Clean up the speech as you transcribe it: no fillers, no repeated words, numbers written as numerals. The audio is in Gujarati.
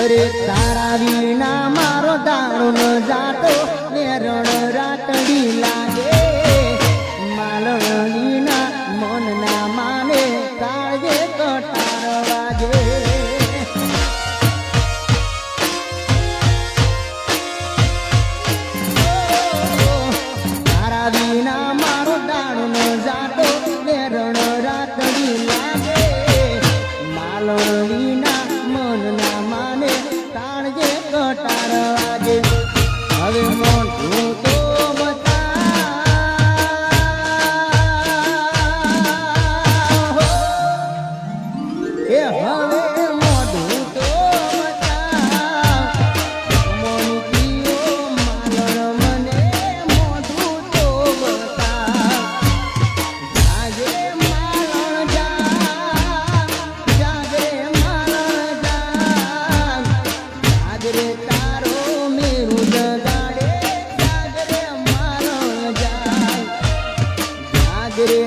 અરે તારા વિના મારો દારૂ ન જાતો ને રણ રાતડી લાગે માલણ વિના મન ના માને કાળજે કટાર વાગે તારા વિના મારો દારૂ ન જાતો ને રણ રાતડી લાગે માલણ વિના મન ના માને કાળજે કટાર વાગે હવે મોઢું તો બતાવ એ હવે મોઢું તો બતાવ મોનકીઓ માલણ મને મોઢું તો બતાવ જાગે માલણ જાગે માલણ જાગરે તારો મેરું જગાડે જાગરે માલણ જાગરે